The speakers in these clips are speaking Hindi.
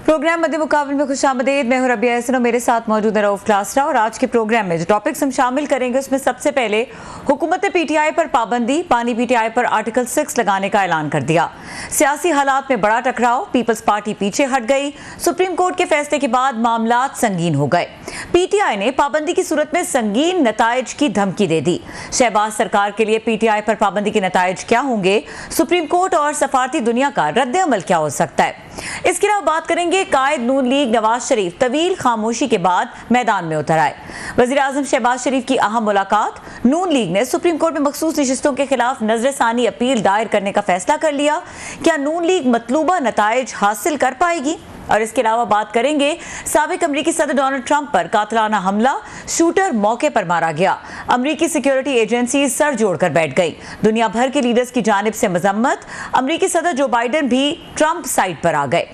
प्रोग्राम मध्य मुकाबले में खुशामदीद। मैं हूं रबिया हसन और मेरे साथ मौजूद है रऊफ क्लासरा। और आज के प्रोग्राम में जो टॉपिक्स हम शामिल करेंगे उसमें सबसे पहले हुकूमत ने पीटीआई पर पाबंदी, पानी पीटीआई पर आर्टिकल 6 लगाने का ऐलान कर दिया। सियासी हालात में बड़ा टकराव, पीपल्स पार्टी पीछे हट गई। सुप्रीम कोर्ट के फैसले के बाद मामलात संगीन हो गए। पीटीआई ने पाबंदी की सूरत में संगीन नताइज की धमकी दे दी। शहबाज सरकार के लिए पीटीआई पर पाबंदी के नताइज क्या होंगे, सुप्रीम कोर्ट और सफारती दुनिया का रद्द अमल क्या हो सकता है। इसके अलावा बात करेंगे कायद नून लीग नवाज शरीफ तवील खामोशी के बाद मैदान में उतर आए। वजीर आजम शहबाज शरीफ की अहम मुलाकात। नून लीग ने सुप्रीम कोर्ट में मखसूस नशिस्तों के खिलाफ नजरसानी अपील दायर करने का फैसला कर लिया। क्या नून लीग मतलूबा नताइज हासिल कर पाएगी? और इसके अलावा बात करेंगे साबिक अमरीकी सदर डोनाल्ड ट्रंप पर कातलाना हमला, शूटर मौके पर मारा गया। अमरीकी सिक्योरिटी एजेंसी सर जोड़कर बैठ गई। दुनिया भर के लीडर्स की जानिब से मजम्मत। अमरीकी सदर जो बाइडेन भी ट्रंप साइड पर आ गए।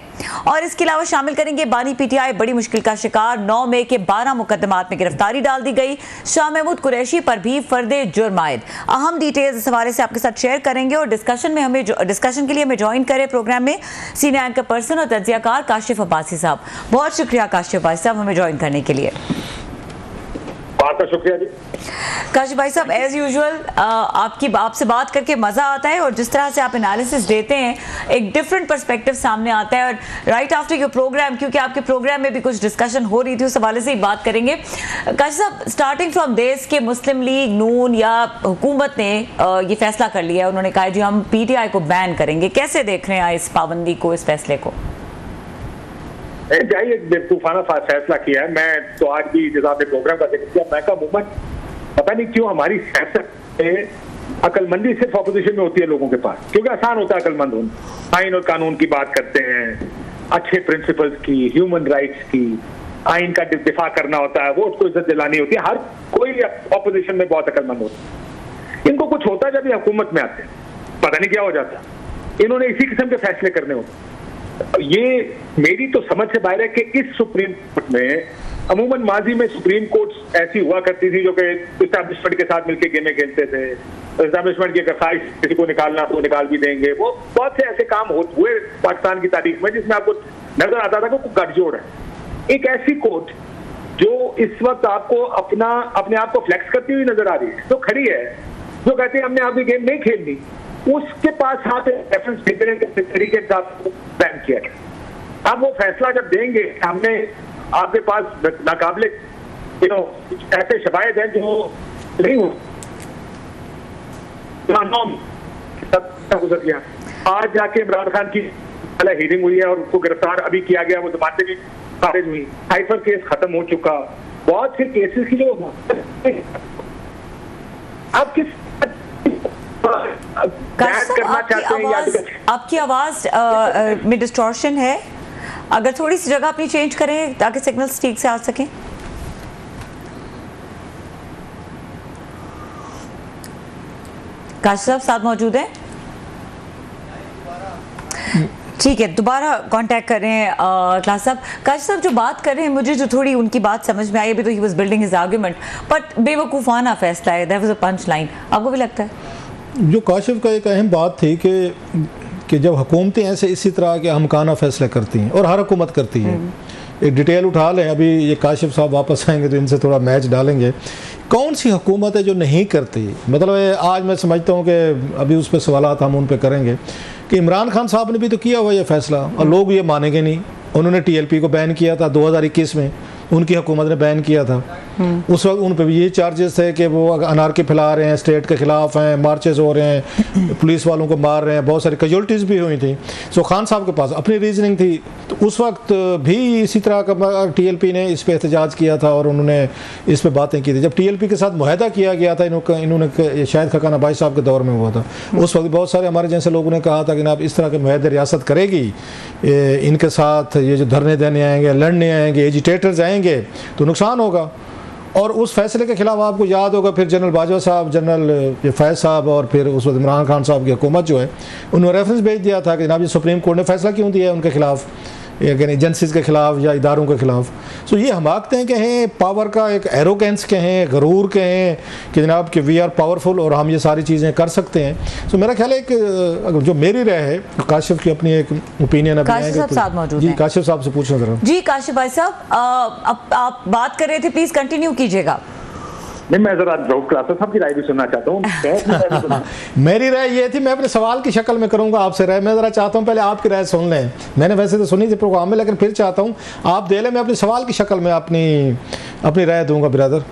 और इसके अलावा शामिल करेंगे बानी पीटीआई बड़ी मुश्किल का शिकार। 9 मई के 12 मुकदमात में गिरफ्तारी डाल दी गई। शाह महमूद कुरैशी पर भी फर्दे जुर्म आयद। अहम डिटेल्स इस हवाले से आपके साथ शेयर करेंगे। और डिस्कशन के लिए हमें ज्वाइन करें प्रोग्राम में सीनियर एंकर पर्सन और तज्जियाकार काशिफ अब्बासी साहब। बहुत शुक्रिया काशिफ भाई साहब हमें ज्वाइन करने के लिए। बहुत शुक्रिया जी। काशिफ भाई साहब, एज यूजुअल आपसे बात करके मजा आता है और जिस तरह से आप एनालिसिस देते हैं एक डिफरेंट पर्सपेक्टिव सामने आता है। और राइट आफ्टर योर प्रोग्राम, क्योंकि आपके प्रोग्राम में भी कुछ डिस्कशन हो रही थी, उस हवाले से ही बात करेंगे। काशिफ साहब, स्टार्टिंग फ्रॉम देश के मुस्लिम लीग नून या हुकूमत ने ये फैसला कर लिया है, उन्होंने कहा जी हम पीटीआई को बैन करेंगे। कैसे देख रहे हैं इस पाबंदी को, इस फैसले को? जाइए, बेवकूफाना फैसला किया है। मैं तो आज भी जब आपने प्रोग्राम का जिक्र किया, मैं का मूवमेंट पता नहीं क्यों हमारी सियासत में अकलमंदी सिर्फ अपोजिशन में होती है लोगों के पास, क्योंकि आसान होता है अकलमंद होना। आइन और कानून की बात करते हैं, अच्छे प्रिंसिपल्स की, ह्यूमन राइट्स की, आइन का दिफा करना होता है, वोट को इज्जत दिलानी होती है। हर कोई अपोजिशन में बहुत अकलमंद होता है। इनको कुछ होता है जब ये हुकूमत में आते हैं, पता नहीं क्या हो जाता है। इन्होंने इसी किस्म के फैसले करने होते। ये मेरी तो समझ से बाहर है कि इस सुप्रीम कोर्ट में अमूमन माजी में सुप्रीम कोर्ट ऐसी हुआ करती थी जो कि इस्टेब्लिशमेंट के साथ मिलकर गेमें खेलते थे। इस्टेब्लिशमेंट की अगर ख्वाहिश किसी को निकालना तो निकाल भी देंगे। वो बहुत से ऐसे काम हुए पाकिस्तान की तारीख में जिसमें आपको नजर आता था कि गठजोड़ है। एक ऐसी कोर्ट जो इस वक्त आपको अपने आप को फ्लेक्स करती हुई नजर आ रही है, जो खड़ी है, जो कहती है हमने आपकी गेम नहीं खेलनी, उसके पास हाथ रेफरेंस देने के तरीके के साथ बैन किया गया। अब वो फैसला जब देंगे, हमने आपके पास नाकाबिले ऐसे शबायत हैं जो नहीं हो गुजर गया। आज जाके इमरान खान की हियरिंग हुई है और उसको गिरफ्तार अभी किया गया, वो जमानतें भी खारिज हुई, साइफर केस खत्म हो चुका। बहुत से केसेस की जो अब किस आपकी आवाज में डिस्टॉर्शन है, अगर थोड़ी सी जगह अपनी चेंज करें ताकि सिग्नल्स ठीक से आ सकें। काशिफ साहब साथ मौजूद हैं? ठीक है, दोबारा कांटेक्ट कर रहे हैं क्लास साहब। काशिफ साहब जो बात कर रहे हैं, मुझे जो थोड़ी उनकी बात समझ में आई, अभी तो he was building his argument, but बेवकूफाना फैसला है, that was a punch line. आपको भी लगता है? जो काशिफ का एक अहम बात थी कि जब हुकूमतें ऐसे इसी तरह के हमकाना फैसले करती हैं और हर हुकूमत करती है, एक डिटेल उठा लें, अभी ये काशिफ साहब वापस आएंगे तो इनसे थोड़ा मैच डालेंगे। कौन सी हुकूमत है जो नहीं करती? मतलब आज मैं समझता हूँ कि अभी उस पर सवालात हम उन पर करेंगे कि इमरान खान साहब ने भी तो किया हुआ ये फैसला और लोग ये मानेंगे नहीं। उन्होंने टीएलपी को बैन किया था 2021 में, उनकी हुकूमत ने बैन किया था। उस वक्त उन पर भी ये चार्जेस थे कि वो अनारकी फैला रहे हैं, स्टेट के खिलाफ हैं, मार्चेस हो रहे हैं, पुलिस वालों को मार रहे हैं, बहुत सारी कैजुअल्टीज़ भी हुई थी। सो खान साहब के पास अपनी रीजनिंग थी, तो उस वक्त भी इसी तरह का टीएलपी ने इस पर एहतजाज किया था और उन्होंने इस पर बातें की थी। जब टीएलपी के साथ मुआहदा किया गया था, इन्होंने शायद खकाना भाई साहब के दौर में हुआ था, उस वक्त बहुत सारे हमारे जैसे लोगों ने कहा था कि आप इस तरह के मुआहदे रियासत करेगी, इनके साथ ये जो धरने देने आएंगे, लड़ने आएंगे, एजिटेटर्स आएंगे तो नुकसान होगा। और उस फैसले के खिलाफ आपको याद होगा फिर जनरल बाजवा साहब, जनरल फैज़ साहब और फिर उस वक्त इमरान खान साहब की हुकूमत जो है, उन्होंने रेफरेंस भेज दिया था कि जनाब ये सुप्रीम कोर्ट ने फैसला क्यों दिया है उनके खिलाफ, एजेंसीज के खिलाफ या इदारों के खिलाफ। सो ये हमाकतें कहें, पावर का एक एरोगेंस कहें, गरूर कहें कि जनाब कि वी आर पावरफुल और हम ये सारी चीज़ें कर सकते हैं। सो मेरा ख्याल है कि जो मेरी राय है, काशिफ की अपनी एक ओपिनियन काशिफ साहब साथ मौजूद हैं। जी काशिफ साहब से पूछना जरा। जी काशिफ भाई साहब, आप बात कर रहे थे, प्लीज कंटिन्यू कीजिएगा। नहीं, मैं जरा क्लासेस साहब की राय भी सुनना चाहता हूँ। मेरी राय ये थी, मैं अपने सवाल की शक्ल में करूंगा आपसे राय। मैं जरा चाहता हूँ पहले आपकी राय सुन लें। मैंने वैसे तो सुनी थी प्रोग्राम में, लेकिन फिर चाहता हूँ आप दे लें, मैं अपने सवाल की शक्ल में अपनी राय दूंगा ब्रदर।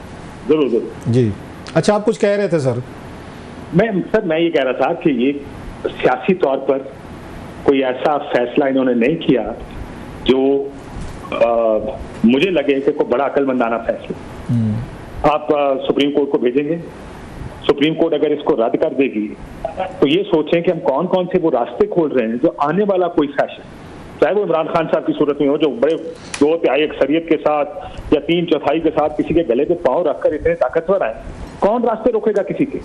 जरूर जरूर जी। अच्छा, आप कुछ कह रहे थे सर? मैं ये कह रहा था कि ये सियासी तौर पर कोई ऐसा फैसला इन्होंने नहीं किया जो मुझे लगे कि कोई बड़ा अक्लमंदाना फैसला। आप सुप्रीम कोर्ट को भेजेंगे, सुप्रीम कोर्ट अगर इसको रद्द कर देगी तो ये सोचें कि हम कौन कौन से वो रास्ते खोल रहे हैं जो आने वाला कोई फैशन, चाहे वो इमरान खान साहब की सूरत में हो जो बड़े 2/3 अक्सरियत के साथ या 3/4 के साथ किसी के गले पे पांव रखकर इतने ताकतवर आए, कौन रास्ते रोकेगा किसी के?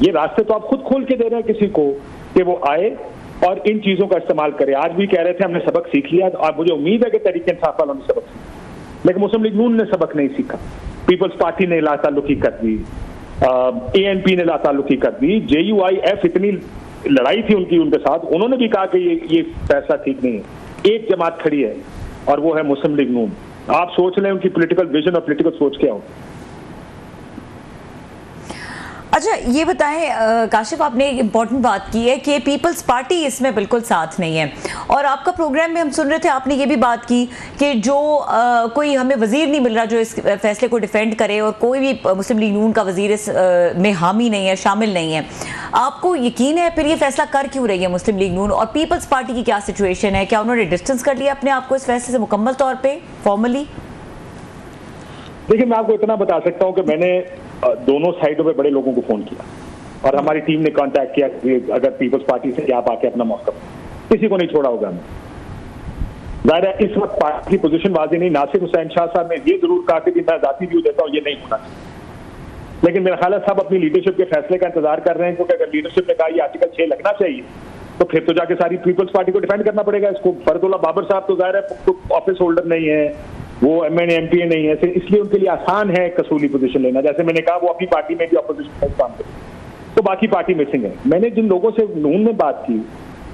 ये रास्ते तो आप खुद खोल के दे रहे हैं किसी को कि वो आए और इन चीजों का इस्तेमाल करे। आज भी कह रहे थे हमने सबक सीख लिया, और मुझे उम्मीद है कि तहरीक इंसाफ वालों ने सबक सीखा, लेकिन मुस्लिम लीग नून ने सबक नहीं सीखा। पीपल्स पार्टी ने लाताल्लुकी कर दी, ANP ने लाताल्लुकी कर दी, JUIF इतनी लड़ाई थी उनके साथ, उन्होंने भी कहा कि ये फैसला ठीक नहीं है। एक जमात खड़ी है और वो है मुस्लिम लीग नून। आप सोच लें उनकी पॉलिटिकल विजन और पॉलिटिकल सोच क्या हो। अच्छा ये बताएं काशिफ, आपने एक इम्पॉर्टेंट बात की है कि पीपल्स पार्टी इसमें बिल्कुल साथ नहीं है, और आपका प्रोग्राम में हम सुन रहे थे, आपने ये भी बात की कि जो कोई हमें वजीर नहीं मिल रहा जो इस फैसले को डिफेंड करे, और कोई भी मुस्लिम लीग नून का वजीर इस में हामी नहीं है, शामिल नहीं है। आपको यकीन है फिर ये फैसला कर क्यों रही है मुस्लिम लीग नून, और पीपल्स पार्टी की क्या सिचुएशन है? क्या उन्होंने डिस्टेंस कर लिया अपने आप को इस फैसले से मुकम्मल तौर पर, फॉर्मली? देखिए, मैं आपको इतना बता सकता हूँ कि मैंने दोनों साइडों पे बड़े लोगों को फोन किया और हमारी टीम ने कांटेक्ट किया कि अगर पीपल्स पार्टी से आप आके अपना मौका, किसी को नहीं छोड़ा होगा हमने। जाहिर है इस वक्त पार्टी की पोजीशन वाजी नहीं। नासिर हुसैन शाह साहब ने ये जरूर कहा कि मैं जाती व्यू देता हूँ, ये नहीं होना, लेकिन मेरा ख्याल है सब अपनी लीडरशिप के फैसले का इंतजार कर रहे हैं, क्योंकि अगर लीडरशिप ने कहा ये आर्टिकल 6 लगना चाहिए तो फिर तो जाके सारी पीपल्स पार्टी को डिफेंड करना पड़ेगा इसको। फरदुल्ला बाबर साहब तो जाहिर है ऑफिस होल्डर नहीं है, वो MNA MPA नहीं है, इसलिए उनके लिए आसान है कसूली पोजीशन लेना। जैसे मैंने कहा वो अपनी पार्टी में भी अपोजिशन में काम करे, तो बाकी पार्टी मिसिंग है। मैंने जिन लोगों से नून में बात की,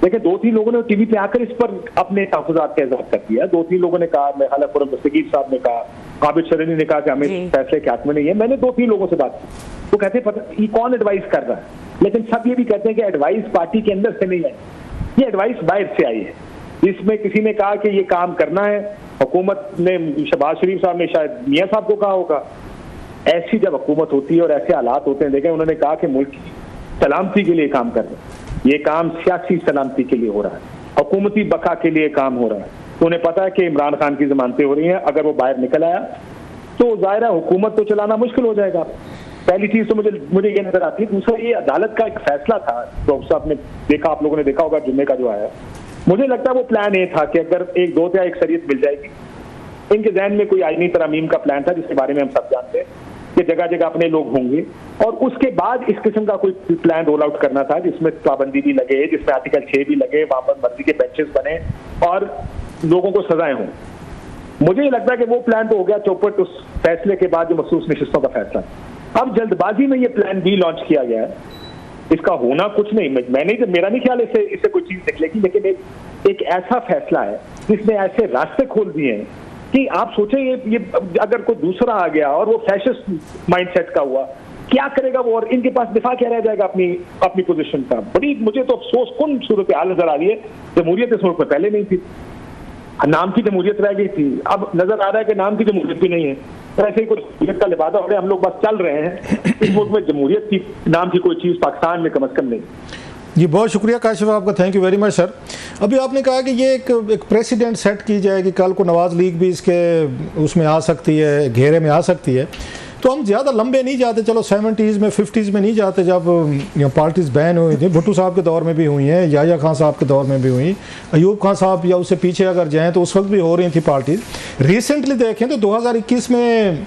देखिए 2-3 लोगों ने टीवी पे आकर इस पर अपने तहफ़्फ़ुज़ात का इज़हार कर दिया। 2-3 लोगों ने कहा, मैं हालांकि खुर्रम दस्तगीर साहब ने कहा, आबिद शरीनी ने कहा कि हमें फैसले के हाथ में नहीं है। मैंने 2-3 लोगों से बात की, तो कहते पता ये कौन एडवाइस कर रहा है, लेकिन सब ये भी कहते हैं कि एडवाइस पार्टी के अंदर से नहीं आई, ये एडवाइस बाहर से आई है। इसमें किसी ने कहा कि ये काम करना है, हुकूमत ने, शहबाज शरीफ साहब ने शायद मियां साहब को कहा होगा। ऐसी जब हुकूमत होती है और ऐसे हालात होते हैं, देखें उन्होंने कहा कि मुल्क की सलामती के लिए काम कर रहे हैं, ये काम सियासी सलामती के लिए हो रहा है, हुकूमती बका के लिए काम हो रहा है। तो उन्हें पता है कि इमरान खान की जमानतें हो रही हैं, अगर वो बाहर निकल आया तो जाहिर है हुकूमत तो चलाना मुश्किल हो जाएगा। पहली चीज तो मुझे ये नजर आती है। दूसरा, ये अदालत का एक फैसला था, डॉक्टर साहब ने देखा, आप लोगों ने देखा होगा जुम्मे का जो आया, मुझे लगता है वो प्लान ये था कि अगर 1-2 अक्सरियत मिल जाएगी, इनके जहन में कोई आईनी तरमीम का प्लान था जिसके बारे में हम सब जानते हैं कि जगह जगह अपने लोग होंगे, और उसके बाद इस किस्म का कोई प्लान रोल आउट करना था जिसमें पाबंदी भी लगे, जिसमें आर्टिकल 6 भी लगे, वहां पर मर्जी के बेंचेस बने और लोगों को सजाएं हों। मुझे ये लगता है कि वो प्लान तो हो गया चौपट उस फैसले के बाद जो मखसूस नशिस्तों का फैसला। अब जल्दबाजी में ये प्लान बी लॉन्च किया गया है, इसका होना कुछ नहीं, मेरा नहीं ख्याल इससे कोई चीज निकलेगी, लेकिन एक ऐसा फैसला है जिसने ऐसे रास्ते खोल दिए हैं कि आप सोचें ये अगर कोई दूसरा आ गया और वो फैशिस्ट माइंडसेट का हुआ, क्या करेगा वो, और इनके पास दिफा क्या रह जाएगा अपनी पोजीशन का। बड़ी मुझे तो अफसोस कुन सूरत हाल नजर आ रही है। जमहूरियत इस मुल्क में पहले नहीं थी, नाम की जमहूरियत रह गई थी, अब नजर आ रहा है कि नाम की जमहूरियत भी नहीं है। ऐसे ही कुछ जमहूरियत का लिबादा हो रहा है, हम लोग बस चल रहे हैं। इस मुल्क में जमहूरियत की नाम की कोई चीज पाकिस्तान में कम अज कम नहीं। जी बहुत शुक्रिया काशिफ आपका, thank you very much sir. अभी आपने कहा कि ये एक प्रेसिडेंट सेट की जाए कि कल को नवाज लीग भी इसके उसमें आ सकती है, घेरे में आ सकती है, तो हम ज़्यादा लंबे नहीं जाते, चलो 70s में 50s में नहीं जाते जब पार्टीज बैन हुई थी। भुट्टो साहब के दौर में भी हुई हैं, याह्या खान साहब के दौर में भी हुई, अयूब खान साहब या उससे पीछे अगर जाएँ तो उस वक्त भी हो रही थी पार्टीज। रिसेंटली देखें तो 2021 में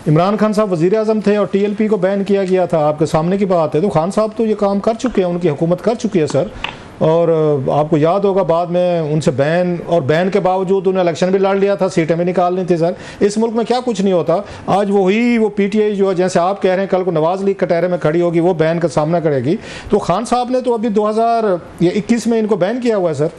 इमरान खान साहब वज़ीर आज़म थे और TLP को बैन किया गया था, आपके सामने की बात है। तो खान साहब तो ये काम कर चुके हैं, उनकी हुकूमत कर चुकी है सर, और आपको याद होगा बाद में उनसे बैन, और बैन के बावजूद उन्हें इलेक्शन भी लड़ लिया था, सीटें भी निकालनी थी सर। इस मुल्क में क्या कुछ नहीं होता। आज वो पीटीआई जो है, जैसे आप कह रहे हैं कल को नवाज लीग कटहरे में खड़ी होगी, वो बैन का सामना करेगी। तो खान साहब ने तो अभी 2021 में इनको बैन किया हुआ है सर,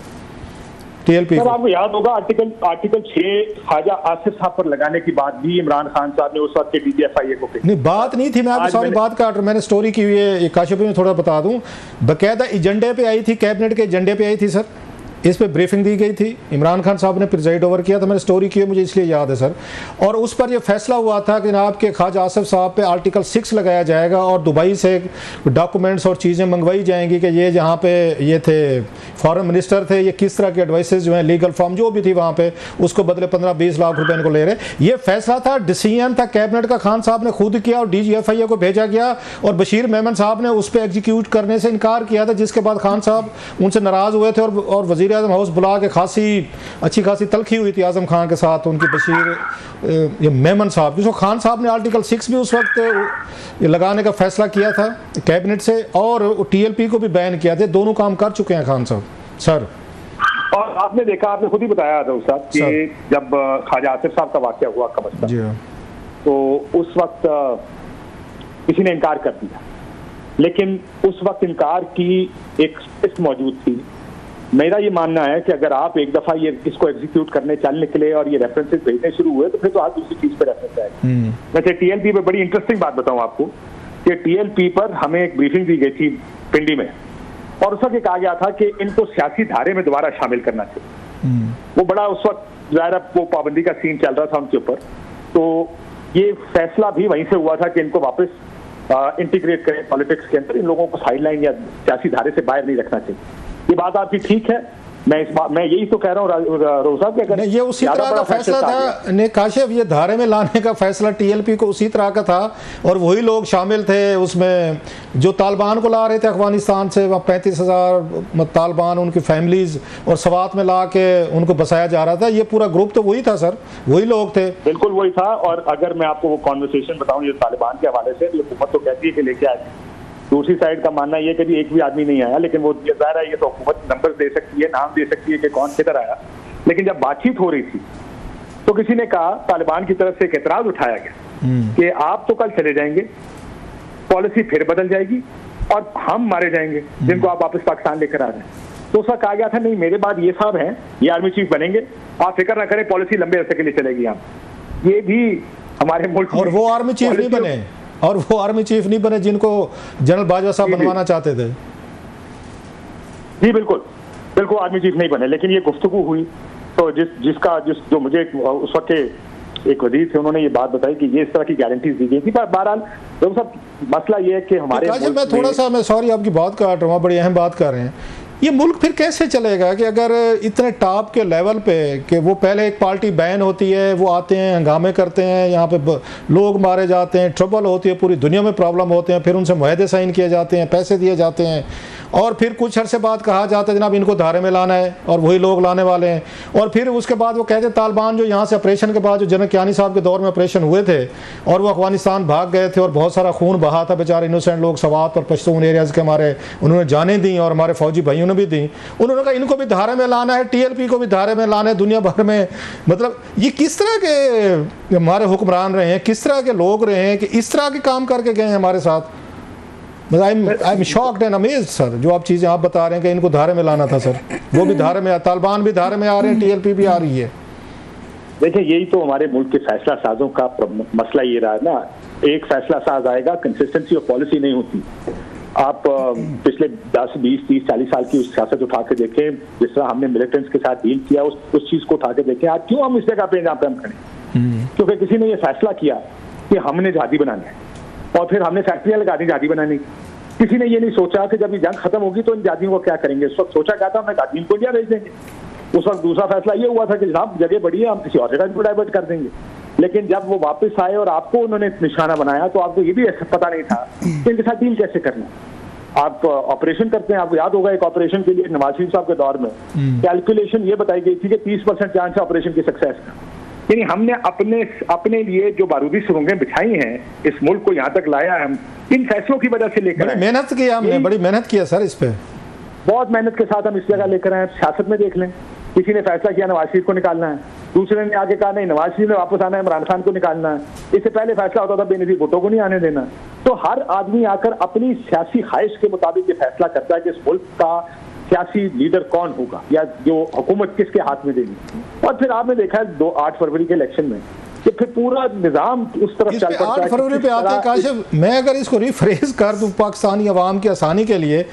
टीएलपी। सर आपको याद होगा आर्टिकल 6 ख्वाजा आसिफ साहब पर लगाने की बात भी इमरान खान साहब ने उस वक्त के डीजीएफआई को की। नहीं, बात नहीं थी, मैं आपको सारी बात काट रहा हूं, मैंने स्टोरी की हुई है, काशिफ में थोड़ा बता दूं। बकायदा एजेंडे पे आई थी, कैबिनेट के एजेंडे पे आई थी सर, इस पे ब्रीफिंग दी गई थी, इमरान खान साहब ने प्रिजाइड ओवर किया था, मैंने स्टोरी की है, मुझे इसलिए याद है सर। और उस पर यह फैसला हुआ था कि जनाब के ख्वाजा आसिफ साहब पे आर्टिकल 6 लगाया जाएगा और दुबई से डॉक्यूमेंट्स और चीज़ें मंगवाई जाएंगी कि ये जहाँ पे ये थे फॉरेन मिनिस्टर थे, ये किस तरह के एडवाइसेज जो हैं, लीगल फॉर्म जो भी थी वहाँ पे, उसको बदले 15-20 लाख रुपए इनको ले रहे। ये फैसला था, डिसीजन था कैबिनेट का, खान साहब ने खुद किया और DGFI को भेजा गया और बशीर मेमन साहब ने उस पर एग्जीक्यूट करने से इनकार किया था, जिसके बाद खान साहब उनसे नाराज़ हुए थे और वज़ीर आज़म हाउस बुला के अच्छी खासी तलखी हुई थी आजम खान के साथ, उनकी बशीर ये मेमन साहब की। खान साहब ने आर्टिकल 6 भी उस वक्त लगाने का फैसला किया था कैबिनेट से, और TLP को भी बैन किया था। दोनों काम कर चुके हैं खान साहब सर। और आपने देखा, आपने खुद ही बताया था उस वक्त कि जब ख्वाजा आसिफ साहब का वाकया हुआ का मसला, तो उस वक्त किसी ने इनकार कर दिया, लेकिन उस वक्त इनकार की एक लिस्ट मौजूद थी। मेरा ये मानना है कि अगर आप एक दफा ये इसको एग्जीक्यूट करने चल निकले और ये रेफरेंसेस भेजने शुरू हुए, तो फिर तो आज दूसरी चीज पे रेफरेंस आएगा। वैसे TLP पे बड़ी इंटरेस्टिंग बात बताऊं आपको कि TLP पर हमें एक ब्रीफिंग दी गई थी पिंडी में, और उस वक्त कहा गया था कि इनको सियासी धारे में दोबारा शामिल करना चाहिए। वो बड़ा उस वक्त ज़ाहिर वो पाबंदी का सीन चल रहा था उनके ऊपर, तो ये फैसला भी वहीं से हुआ था कि इनको वापस इंटीग्रेट करें पॉलिटिक्स के अंदर, इन लोगों को साइडलाइन या सियासी धारे से बाहर नहीं रखना चाहिए। ये बात आपकी ठीक है, मैं यही तो कह रहा हूँ रोज़ा कि अगर ये उसी तरह का फैसला था ने काशिफ, ये धारे में लाने का फैसला TLP को उसी तरह का था, और वही लोग शामिल थे उसमें जो तालिबान को ला रहे थे अफगानिस्तान से, वहाँ 35,000 तालिबान उनकी फैमिलीज और सवात में ला के उनको बसाया जा रहा था। ये पूरा ग्रुप तो वही था सर, वही लोग थे, बिल्कुल वही था। और अगर मैं आपको वो कॉन्वर्सेशन बताऊँ ये तालिबान के हवाले से, हुकूमत तो कहती है कि लेके आए, दूसरी साइड का मानना यह कि एक भी आदमी नहीं आया, लेकिन वो ज़ाहिर है ये तो हुकूमत नंबर दे सकती है, नाम दे सकती है कि कौन किधर आया। लेकिन जब बातचीत हो रही थी तो किसी ने कहा, तालिबान की तरफ से एक एतराज उठाया गया कि आप तो कल चले जाएंगे, पॉलिसी फिर बदल जाएगी और हम मारे जाएंगे जिनको आप वापस पाकिस्तान लेकर आ रहे हैं। तो उसका कहा गया था नहीं, मेरे बाद ये साहब हैं, ये आर्मी चीफ बनेंगे, आप फिक्र ना करें, पॉलिसी लंबे अरसे के लिए चलेगी। यहाँ ये भी हमारे मुल्क और वो आर्मी चीफ नहीं बने, और वो आर्मी चीफ नहीं बने जिनको जनरल बाजवा साहब बनवाना चाहते थे। जी बिल्कुल बिल्कुल, आर्मी चीफ नहीं बने, लेकिन ये गुफ्तगू हुई तो जो मुझे उस वक्त एक वजीर थे, उन्होंने ये बात बताई कि ये इस तरह की गारंटीज दी गई थी। पर बहरहाल तो सब मसला ये है कि हमारे मैं थोड़ा सा, मैं सॉरी आपकी बात काट रहा हूँ, बड़ी अहम बात कर रहे हैं। ये मुल्क फिर कैसे चलेगा कि अगर इतने टॉप के लेवल पे कि वो पहले एक पार्टी बैन होती है, वो आते हैं, हंगामे करते हैं, यहाँ पे लोग मारे जाते हैं, ट्रबल होती है, पूरी दुनिया में प्रॉब्लम होते हैं, फिर उनसे मुआहदे साइन किए जाते हैं, पैसे दिए जाते हैं, और फिर कुछ अरसे बाद कहा जाता है जनाब इनको धारे में लाना है, और वही लोग लाने वाले हैं। और फिर उसके बाद वो कहते हैं तालिबान जो यहाँ से ऑपरेशन के बाद जो जनरल कियानी साहब के दौर में ऑपरेशन हुए थे और वो अफगानिस्तान भाग गए थे और बहुत सारा खून बहा था, बेचारे इनोसेंट लोग सवात और पश्तून एरियाज़ के हमारे, उन्होंने जाने दी और हमारे फौजी भाइयों ने भी दी। उन्होंने कहा इनको भी धारे में लाना है, TLP को भी धारे में लाना है दुनिया भर में। मतलब ये किस तरह के हमारे हुक्मरान रहे हैं, किस तरह के लोग रहे हैं कि इस तरह के काम करके गए हैं हमारे साथ। I am shocked and amazed sir, जो आप चीज़ें आप बता रहे हैं कि इनको धारे में लाना था सर, वो भी धारे में, तालिबान भी धारे में आ रहे हैं, TLP भी आ रही है। देखिए यही तो हमारे मुल्क के फैसला साजों का मसला ये रहा है ना, एक फैसला साज आएगा, कंसिस्टेंसी ऑफ पॉलिसी नहीं होती। आप पिछले 10, 20, 30, 40 साल की उस सियासत उठा के देखें, जिस तरह हमने मिलिटेंट्स के साथ डील किया, उस चीज़ को उठा के देखें। आज क्यों हम इस जगह पे जहाँ पे हम खड़े, क्योंकि किसी ने ये फैसला किया कि हमने आज़ादी बनानी है और फिर हमने फैक्ट्रियाँ लगा दी आज़ादी बनाने की। किसी ने ये नहीं सोचा कि जब ये जंग खत्म होगी तो इन जातियों को क्या करेंगे। उस वक्त सोचा क्या था, हमने जातियों को इंडिया भेज देंगे। उस वक्त दूसरा फैसला ये हुआ था कि जनाब जगह बड़ी है, हम किसी और जगह को डाइवर्ट कर देंगे। लेकिन जब वो वापस आए और आपको उन्होंने निशाना बनाया तो आपको ये भी पता नहीं था कि इनके साथ डील कैसे करना। आप ऑपरेशन करते हैं, आपको याद होगा एक ऑपरेशन के लिए नवाज शरीफ साहब के दौर में कैलकुलेशन ये बताई गई थी कि 30% चांस है ऑपरेशन की सक्सेस का। यानी हमने अपने लिए जो बारूदी सुरंगें बिछाई हैं, इस मुल्क को यहाँ तक लाया है, हम इन फैसलों की वजह से लेकर बड़ी मेहनत की, हमने बड़ी मेहनत किया सर इस पे। बहुत मेहनत के साथ हम इस जगह लेकर आए। सियासत में देख लें, किसी ने फैसला किया नवाज शरीफ को निकालना है, दूसरे ने आगे कहा नहीं नवाज शरीफ ने वापस आना है, इमरान खान को निकालना है। इससे पहले फैसला होता था बेनजीर भुट्टो को नहीं आने देना। तो हर आदमी आकर अपनी सियासी ख्वाहिश के मुताबिक ये फैसला करता है कि इस मुल्क का सियासी लीडर कौन होगा या जो हुकूमत किसके हाथ में देनी। और फिर आपने देखा है 8 फरवरी के इलेक्शन में कि फिर पूरा निजाम उस तरफ चल पड़ता है। 8 फरवरी पे आते हैं काशिफ, मैं अगर इसको रिफ्रेश कर दूं पाकिस्तानी अवाम की आसानी के लिए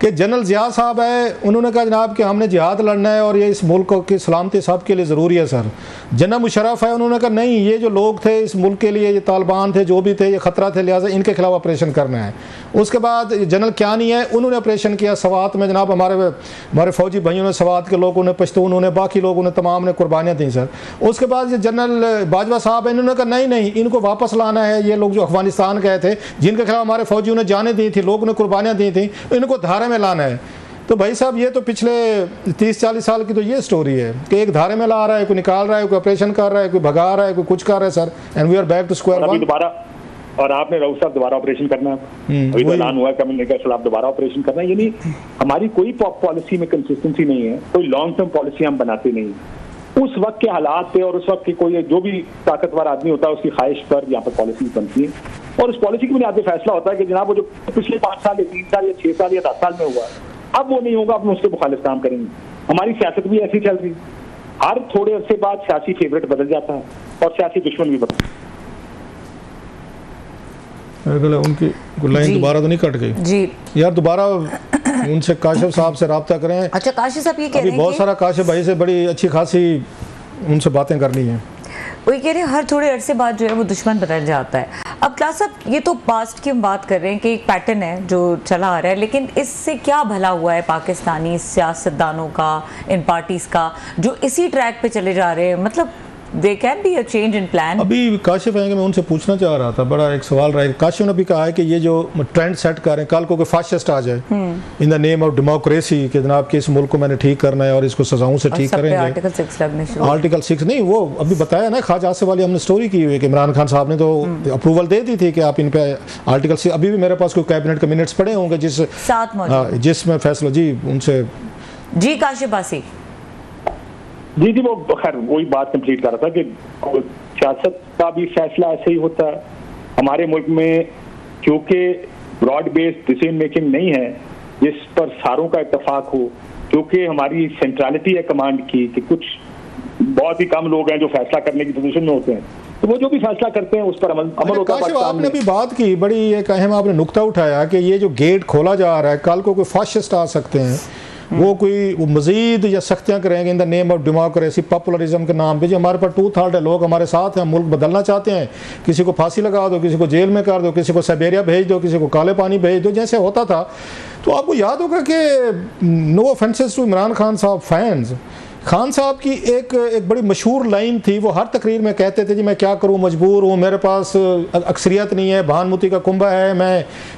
कि जनरल ज़िया साहब है, उन्होंने कहा जनाब कि हमने जिहाद लड़ना है और ये इस मुल्क की सलामती सब के लिए ज़रूरी है सर। जनरल मुशर्रफ है, उन्होंने कहा नहीं ये जो लोग थे इस मुल्क के लिए, ये तालिबान थे, जो भी थे, ये ख़तरा थे, लिहाजा इनके खिलाफ ऑपरेशन करना है। उसके बाद जनरल क्यानी है, उन्होंने ऑपरेशन किया सवात में, जनाब हमारे फ़ौजी भाइयों ने, सवात के लोगों ने, पश्तून ने, बाकी लोगों ने, तमाम ने कुर्बानियाँ दी सर। उसके बाद ये जनरल बाजवा साहब है, इन्होंने कहा नहीं इनको वापस लाना है, ये लोग जो अफगानिस्तान गए थे जिनके खिलाफ हमारे फ़ौजियों ने जाने दी थी, लोगों ने कुर्बानियाँ दी थी, इनको धारे में लाना है। तो भाई साहब ये तो पिछले 30-40 साल की तो ये स्टोरी है कि एक धारे में ला रहा है, कोई निकाल रहा है, कोई ऑपरेशन कर रहा है, कोई भगा रहा है, कोई कुछ कर रहा है sir. And we are back to square one. दोबारा और आपने राउत साहब दोबारा ऑपरेशन करना है, अभी तो ऐलान हुआ है कमिश्नर के खिलाफ दोबारा ऑपरेशन करना है। यानी हमारी कोई पॉलिसी में कंसिस्टेंसी नहीं है, कोई लॉन्ग टर्म पॉलिसी हम बनाते नहीं। उस वक्त के हालात पे और उस वक्त के कोई जो भी ताकतवर आदमी होता है उसकी ख्वाहिश पर यहाँ पर पॉलिसी बनती है और उस पॉलिसी की बुनियाद पर फैसला होता है कि जनाब वो जो पिछले 5 साल या 3 साल या 6 साल या 10 साल में हुआ अब वो नहीं होगा, अब उसके मुखालिफ काम करेंगे। हमारी सियासत भी ऐसी चल रही है, हर थोड़े अरसे बाद सियासी फेवरेट बदल जाता है और सियासी दुश्मन भी बदल। उनकी लाइन दोबारा तो नहीं कट गई जी यार, दोबारा उनसे काशिफ साहब से रब्ता करें। अच्छा काशिफ साहब ये कह रहे हैं बहुत सारा काशिफ भाई से बड़ी अच्छी खासी उनसे बातें करनी है। वही कह रहे हैं हर थोड़े अरसे बाद जो है वो दुश्मन बदल जाता है। अब क्लास साहब ये तो पास्ट की हम बात कर रहे हैं कि एक पैटर्न है जो चला आ रहा है, लेकिन इससे क्या भला हुआ है पाकिस्तानी सियासतदानों का, इन पार्टीज का जो इसी ट्रैक पे चले जा रहे हैं? मतलब There can be a change in plan. अभी काशिफ आएंगे, मैं उनसे पूछना चाह रहा था, बड़ा एक सवाल रहा है। काशिफ ने भी कहा है कि ये जो ट्रेंड सेट कर रहे हैं, कल को कोई फाशिस्ट आ जाए इन द नेम ऑफ डेमोक्रेसी कि जनाब कि इस मुल्क को मैंने ठीक करना है और इसको सजाओं से ठीक करेंगे। आर्टिकल 6 नहीं, वो अभी बताया ना खाज आसिफ वाली हमने स्टोरी की हुई है कि इमरान खान साहब ने तो अप्रूवल दे दी थी कि आप इन पे आर्टिकल 6, अभी भी मेरे पास कोई कैबिनेट के मिनट्स पड़े होंगे जिसमें फैसला जी उनसे जी काशिफ बासी जी वो खैर वही बात कंप्लीट कर रहा था कि सियासत का भी फैसला ऐसे ही होता है हमारे मुल्क में, क्योंकि ब्रॉड बेस्ड डिसीजन मेकिंग नहीं है जिस पर सारों का इत्तेफाक हो, क्योंकि हमारी सेंट्रलिटी है कमांड की कि कुछ बहुत ही कम लोग हैं जो फैसला करने की पोजीशन में होते हैं, तो वो जो भी फैसला करते हैं उस पर अमल होता है। आपने भी बात की, बड़ी एक अहम आपने नुक्ता उठाया कि ये जो गेट खोला जा रहा है, कल को कोई फाशिस्ट आ सकते हैं, वो मजीद या सख्तियाँ करेंगे in the name of democracy, populism के नाम पे। जी हमारे पास 2/3 है लोग हमारे साथ हैं, मुल्क बदलना चाहते हैं, किसी को फांसी लगा दो, किसी को जेल में कर दो, किसी को साइबेरिया भेज दो, किसी को काले पानी भेज दो, जैसे होता था। तो आपको याद होगा कि no offences to Imran Khan साहब फैंस, खान साहब की एक बड़ी मशहूर लाइन थी, वो हर तकरीर में कहते थे जी मैं क्या करूं, मजबूर हूं, मेरे पास अक्सरियत नहीं है, भानुमती का कुंभा है,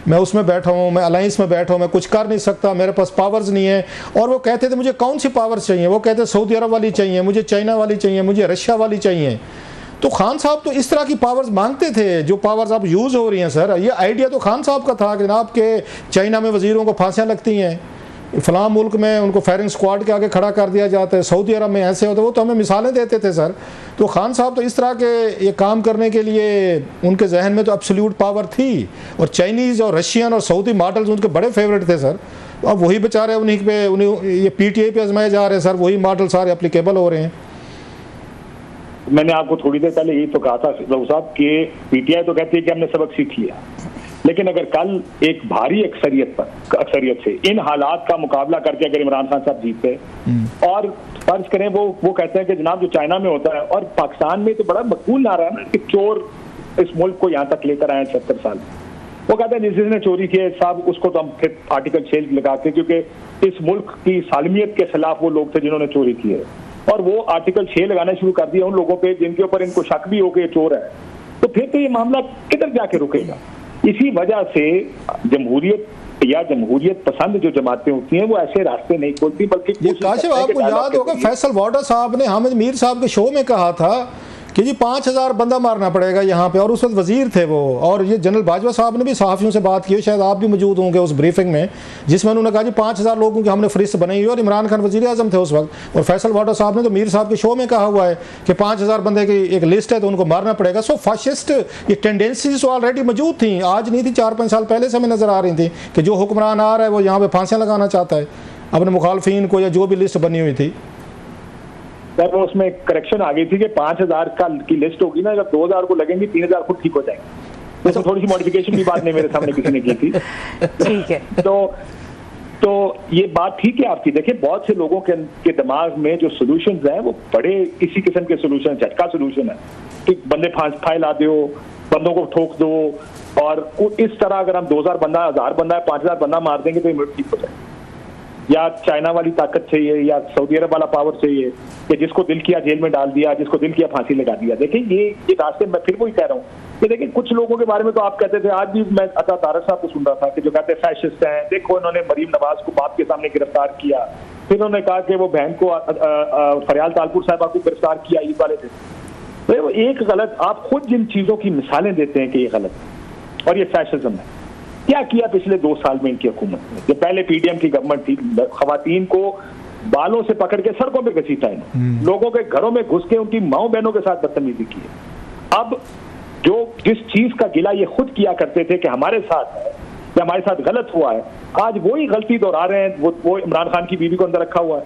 मैं उसमें बैठा हूं, मैं अलायंस में बैठा हूं, मैं कुछ कर नहीं सकता, मेरे पास पावर्स नहीं है। और वो कहते थे मुझे कौन सी पावर्स चाहिए, वो कहते सऊदी अरब वाली चाहिए, मुझे चाइना वाली चाहिए, मुझे रशिया वाली चाहिए। तो खान साहब तो इस तरह की पावर्स मांगते थे जो पावर्स अब यूज़ हो रही हैं सर। ये आइडिया तो खान साहब का था कि जनाब के चाइना में वजीरों को फांसियाँ लगती हैं, फलां मुल्क में उनको फायरिंग स्क्वाड के आगे खड़ा कर दिया जाता है, सऊदी अरब में ऐसे होता है, वो तो हमें मिसालें देते थे सर। तो खान साहब तो इस तरह के ये काम करने के लिए उनके जहन में तो एब्सोल्यूट पावर थी, और चाइनीज़ और रशियन और सऊदी मॉडल्स उनके बड़े फेवरेट थे सर। अब वही बेचारे उन्हें ये PTI पे आजमाए जा रहे हैं सर, वही मॉडल सारे एप्लीकेबल हो रहे हैं। मैंने आपको थोड़ी देर पहले यही तो कहा था साहब कि PTI तो कहती है कि हमने सबक सीख लिया, लेकिन अगर कल एक भारी अक्सरियत से इन हालात का मुकाबला करके अगर इमरान खान साहब जीतते और फर्ज करें वो कहते हैं कि जनाब जो चाइना में होता है, और पाकिस्तान में तो बड़ा मकबूल नारा है ना कि चोर इस मुल्क को यहाँ तक लेकर आए 70 साल, वो कहते हैं जिसने चोरी की साहब उसको तो हम फिर आर्टिकल 6 लगाते, क्योंकि इस मुल्क की सालमियत के खिलाफ वो लोग थे जिन्होंने चोरी की है, और वो आर्टिकल 6 लगाना शुरू कर दिया उन लोगों पे जिनके ऊपर इनको शक भी हो कि ये चोर है। तो फिर तो ये मामला किधर जाके रुकेगा? इसी वजह से जमहूरियत पसंद जो जमातें होती हैं वो ऐसे रास्ते नहीं खोलती, बल्कि काशिफ आपको याद होगा फैसल वाडा साहब ने हामिद मीर साहब के शो में कहा था कि जी 5000 बंदा मारना पड़ेगा यहाँ पे, और उस वक्त वजीर थे वो, और ये जनरल बाजवा साहब ने भी सहाफ़ियों से बात की, शायद आप भी मौजूद होंगे उस ब्रीफिंग में, जिसमें उन्होंने कहा जी 5000 लोगों की हमने फहरिस्त बनाई हुई, और इमरान खान वजीर आज़म थे उस वक्त, और फैसल भुट्टो साहब ने तो मीर साहब के शो में कहा हुआ है कि 5000 बंदे की एक लिस्ट है तो उनको मारना पड़ेगा। सो फाशिस्ट ये टेंडेंसीज तो ऑलरेडी मौजूद थी, आज नहीं थी, 4-5 साल पहले से हमें नज़र आ रही थी कि जो हुक्मरान आ रहा है वो यहाँ पे फांसियाँ लगाना चाहता है अपने मुखालफिन को, या जो भी लिस्ट बनी हुई थी। सर वो उसमें करेक्शन आ गई थी कि 5000 की लिस्ट होगी ना, जब 2000 को लगेंगे 3000 खुद ठीक हो जाएंगे। तो थोड़ी सी मॉडिफिकेशन की बात नहीं मेरे सामने किसी ने की थी। ठीक है। तो ये बात ठीक है आपकी। देखिए बहुत से लोगों के दिमाग में जो सोल्यूशंस हैं वो बड़े इसी किस्म के सोल्यूशन, झटका सोल्यूशन है कि बंदे फाइल ला दो, बंदों को ठोक दो, और इस तरह अगर हम 2000 बंदा, 1000 बंदा, 5000 बंदा मार देंगे तो ये ठीक हो जाएगा। या चाइना वाली ताकत चाहिए, या सऊदी अरब वाला पावर चाहिए कि जिसको दिल किया जेल में डाल दिया, जिसको दिल किया फांसी लगा दिया। देखिए ये रास्ते, मैं फिर वही कह रहा हूँ कि देखिए कुछ लोगों के बारे में तो आप कहते थे, आज भी मैं अता तारक साहब को सुन रहा था कि जो कहते फैशिस्ट हैं, देखो इन्होंने मरीम नवाज को बाप के सामने गिरफ्तार किया, फिर उन्होंने कहा कि वो बहन को फरियाल तालपुर साहबा को गिरफ्तार किया ईद वाले दिन। तो एक गलत, आप खुद जिन चीजों की मिसालें देते हैं कि ये गलत और ये फैशिज्म है, क्या किया पिछले 2 साल में इनकी हुकूमत ने? जो पहले पीडीएम की गवर्नमेंट थी, खवातीन को बालों से पकड़ के सड़कों पे घसीटा है, लोगों के घरों में घुस के उनकी माओ बहनों के साथ बदतमीजी की है। अब जो जिस चीज का गिला ये खुद किया करते थे कि हमारे साथ है या हमारे साथ गलत हुआ है, आज वही गलती दोहरा रहे हैं। वो इमरान खान की बीवी को अंदर रखा हुआ है,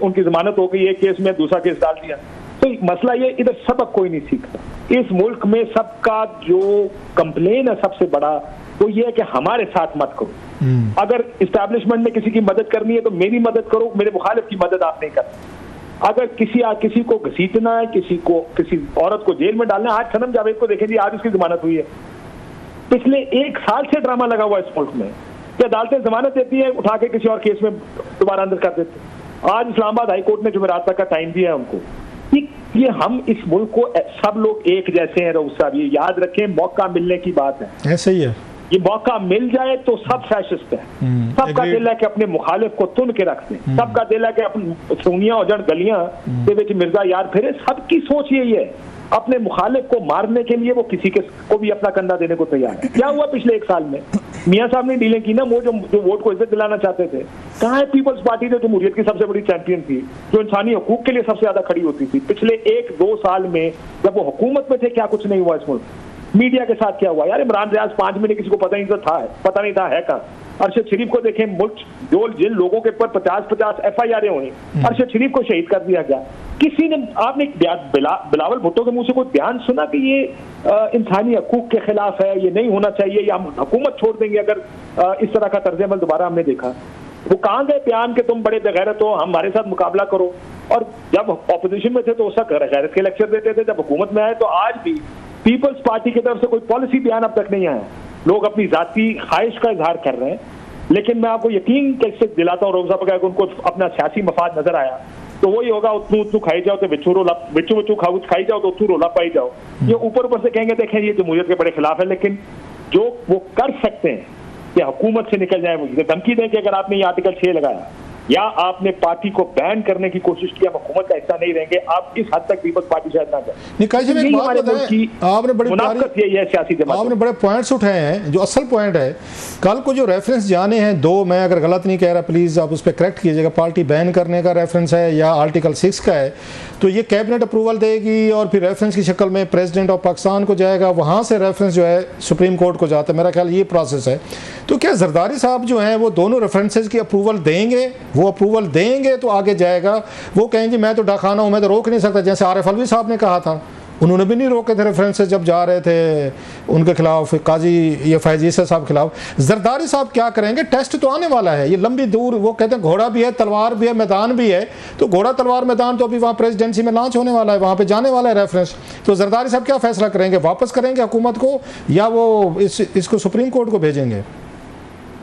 उनकी जमानत हो गई, एक केस में दूसरा केस डाल दिया। तो मसला ये, इधर सबक कोई नहीं सीखता। इस मुल्क में सबका जो कंप्लेन है सबसे बड़ा वो ये है कि हमारे साथ मत करो। अगर इस्टेब्लिशमेंट ने किसी की मदद करनी है तो मेरी मदद करो, मेरे मुखालिफ की मदद आप नहीं करते। अगर किसी को घसीटना है, किसी औरत को जेल में डालना है, आज सनम जावेद को देखें जी, आज उसकी जमानत हुई है। पिछले 1 साल से ड्रामा लगा हुआ है इस मुल्क में कि अदालतें जमानत देती है, उठा के किसी और केस में दोबारा अंदर कर देते। आज इस्लामाबाद हाई कोर्ट ने जुमेरात तक का टाइम दिया है उनको। ये हम इस मुल्क को, सब लोग एक जैसे हैं रऊफ साहब, ये याद रखें, मौका मिलने की बात है। ऐसे ही है, ये मौका मिल जाए तो सब फैशिस्ट है। सबका दिल है कि अपने मुखालिफ को तुन के रख दें, सबका दिल है कि अपनी सुनिया और गलियां के विच मिर्जा यार फिरे। सबकी सोच यही है, अपने मुखालिफ को मारने के लिए वो किसी के को भी अपना कंधा देने को तैयार है। क्या हुआ पिछले 1 साल में? मियां साहब ने डीलें की ना, वो जो वोट को इज्जत दिलाना चाहते थे। कहाँ है पीपल्स पार्टी जो जमहूरियत की सबसे बड़ी चैंपियन थी, जो इंसानी हकूक के लिए सबसे ज्यादा खड़ी होती थी? पिछले 1-2 साल में जब वो हुकूमत में थे, क्या कुछ नहीं हुआ इस मुल्क? मीडिया के साथ क्या हुआ यार? इमरान रियाज 5 महीने किसी को पता नहीं था है कहाँ? अरशद शरीफ को देखें, मुल्क जिन लोगों के ऊपर 50-50 FIR हुई, अरशद शरीफ को शहीद कर दिया गया। किसी ने, आपने बिलावल भुट्टो के मुंह से कोई बयान सुना कि ये इंसानी हकूक के खिलाफ है, ये नहीं होना चाहिए, या हम हुकूमत छोड़ देंगे अगर इस तरह का तर्ज अमल दोबारा हमने देखा? वो कहाँ गए बयान के तुम बड़े बेगैरत हो, हमारे साथ मुकाबला करो? और जब ऑपोजिशन में थे तो उसका गैरत के लेक्चर देते थे, जब हुकूमत में आए तो आज भी पीपल्स पार्टी की तरफ से कोई पॉलिसी बयान अब तक नहीं आया। लोग अपनी जाती ख्वाहिश का इजहार कर रहे हैं, लेकिन मैं आपको यकीन कैसे दिलाता हूँ रोज़ा पका, उनको अपना सियासी मफाद नजर आया तो वही होगा, उतनू खाई जाओ तो बिच्छू खाई जाओ तो उतनू रोला पाई जाओ। ये ऊपर से कहेंगे देखें ये जमहूरियत के बड़े खिलाफ है, लेकिन जो वो कर सकते हैं कि हुकूमत से निकल जाए, मुझे धमकी दें कि अगर आपने ये आर्टिकल 6 लगाया या आपने पार्टी को बैन करने की कोशिश की, हम हुकूमत का हिस्सा नहीं रहेंगे, आप इस हद तक पीपल्स पार्टी शायद ना जाए। आपने बड़े पॉइंट्स उठाए हैं, जो असल पॉइंट है, कल को जो रेफरेंस जाने हैं 2, मैं अगर गलत नहीं कह रहा प्लीज़ आप उस पर करेक्ट कीजिएगा, पार्टी बैन करने का रेफरेंस है या आर्टिकल 6 का है, तो ये कैबिनेट अप्रूवल देगी और फिर रेफरेंस की शक्ल में प्रेसिडेंट ऑफ पाकिस्तान को जाएगा, वहाँ से रेफरेंस जो है सुप्रीम कोर्ट को जाता है। मेरा ख्याल ये प्रोसेस है। तो क्या जरदारी साहब जो हैं वो दोनों रेफरेंसेज की अप्रूवल देंगे? वो अप्रूवल देंगे तो आगे जाएगा। वो कहेंगे मैं तो डाखाना हूँ, मैं तो रोक नहीं सकता, जैसे आरिफ अलवी साहब ने कहा था, उन्होंने भी नहीं रोके थे रेफरेंसेस जब जा रहे थे उनके खिलाफ, काजी ये फैजी साहब खिलाफ। जरदारी साहब क्या करेंगे? टेस्ट तो आने वाला है, ये लंबी दूर, वो कहते हैं घोड़ा भी है, तलवार भी है, मैदान भी है, तो घोड़ा तलवार मैदान तो अभी वहाँ प्रेसिडेंसी में लॉन्च होने वाला है, वहाँ पे जाने वाला है रेफरेंस। तो जरदारी साहब क्या फैसला करेंगे? वापस करेंगे हुकूमत को या वो इसको सुप्रीम कोर्ट को भेजेंगे?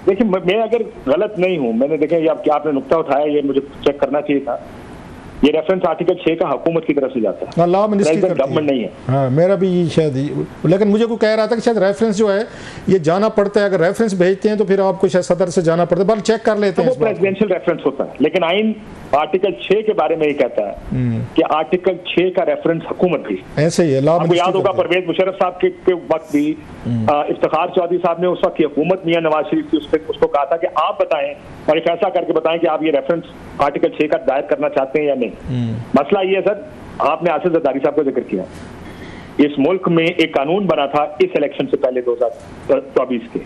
देखिए मैं अगर गलत नहीं हूँ, मैंने देखा ये आपने नुक्ता उठाया, ये मुझे चेक करना चाहिए था। ये रेफरेंस आर्टिकल 6 का हुकूमत की तरफ से जाता है, लॉ मिनिस्ट्री गवर्नमेंट नहीं है। हाँ, मेरा भी शायद, लेकिन मुझे को कह रहा था कि शायद रेफरेंस जो है ये जाना पड़ता है, अगर रेफरेंस भेजते हैं तो फिर आपको शायद सदर से जाना पड़ता है, बल चेक कर लेते हैं। वो प्रेसिडेंशियल रेफरेंस होता है, लेकिन आइन आर्टिकल 6 के बारे में ये कहता है कि आर्टिकल 6 का रेफरेंस हुकूमत भी ऐसे ही है। आपको याद होगा परवेज मुशर्रफ साहब के वक्त भी इफ्तिखार चौधरी साहब ने उस वक्त की हुकूमत मियां नवाज शरीफ की उसको कहा था कि आप बताएं और फैसला करके बताएं कि आप ये रेफरेंस आर्टिकल 6 का दायर करना चाहते हैं या नहीं। मसला ये है सर, आपने आसिफ जरदारी साहब का जिक्र किया, इस मुल्क में एक कानून बना था इस इलेक्शन से पहले 2024 के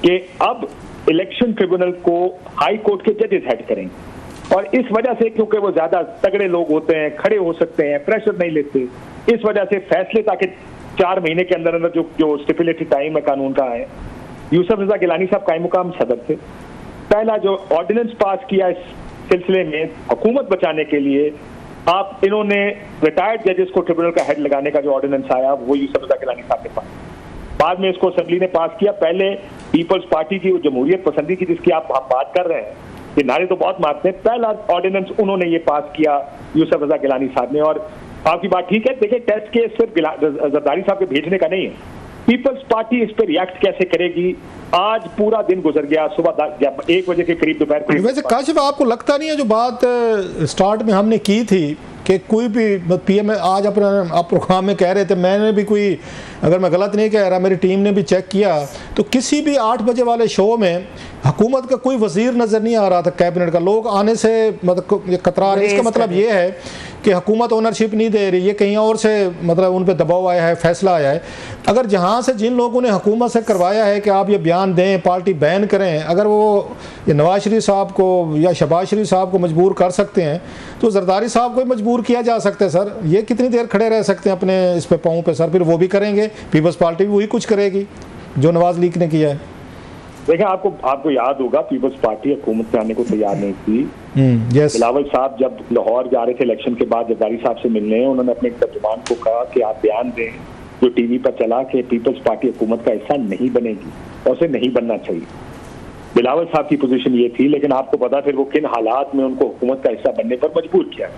कि अब इलेक्शन ट्रिब्यूनल को हाई कोर्ट के जजेस हेड करेंगे, और इस वजह से क्योंकि वो ज्यादा तगड़े लोग होते हैं, खड़े हो सकते हैं, प्रेशर नहीं लेते, इस वजह से फैसले ताकि 4 महीने के अंदर अंदर जो स्टिपुलेटेड टाइम है कानून का है। यूसुफ रजा गिलानी साहब कायम मुकाम सदर थे, पहला जो ऑर्डिनेंस पास किया इस सिलसिले में हुकूमत बचाने के लिए, आप इन्होंने रिटायर्ड जजेस को ट्रिब्यूनल का हेड लगाने का जो ऑर्डिनेंस आया वो यूसुफ रजा गिलानी साहब के पास, बाद में इसको असेंबली ने पास किया। पहले पीपल्स पार्टी की जमहूरियत पसंदी की जिसकी आप बात कर रहे हैं, ये नारे तो बहुत मारते हैं, पहला ऑर्डिनेंस उन्होंने ये पास किया यूसुफ रजा गिलानी साहब ने। और आपकी बात ठीक है, देखिए टेस्ट केस सिर्फ जरदारी साहब के भेजने का नहीं है, पीपल्स पार्टी इस पर रिएक्ट कैसे करेगी। आज पूरा दिन गुजर गया, सुबह 1 बजे के करीब दोपहर को। वैसे काशिफ आपको लगता नहीं है जो बात स्टार्ट में हमने की थी कि कोई भी पीएम आज अपने आप प्रोग्राम में कह रहे थे, मैंने भी कोई, अगर मैं गलत नहीं कह रहा, मेरी टीम ने भी चेक किया तो किसी भी 8 बजे वाले शो में हुकूमत का कोई वजीर नज़र नहीं आ रहा था, कैबिनेट का लोग आने से मतलब कतरा रहे। इसका मतलब ये है कि हुकूमत ओनरशिप नहीं दे रही, ये कहीं और से मतलब उन पर दबाव आया है, फैसला आया है। अगर जहाँ से जिन लोगों ने हुकूमत से करवाया है कि आप ये बयान दें, पार्टी बैन करें, अगर वो ये नवाज शरीफ साहब को या शहबाज शरीफ साहब को मजबूर कर सकते हैं तो जरदारी साहब को मजबूर किया जा सकता है। सर ये कितनी देर खड़े रह सकते हैं अपने इस पे पाँव पे? सर फिर वो भी करेंगे, पीपल्स पार्टी भी वही कुछ करेगी जो नवाज लीग ने किया है। देखिए आपको याद होगा पीपल्स पार्टी हुकूमत में आने को तैयार नहीं थी। बिलावल साहब जब लाहौर जा रहे थे इलेक्शन के बाद जरदारी साहब से मिलने, उन्होंने अपने तर्जुमान को कहा कि आप बयान दें जो टीवी पर चला कि पीपल्स पार्टी हुकूमत का हिस्सा नहीं बनेगी और उसे नहीं बनना चाहिए। बिलावल साहब की पोजीशन ये थी, लेकिन आपको पता फिर वो किन हालात में उनको हुकूमत का हिस्सा बनने पर मजबूर किया।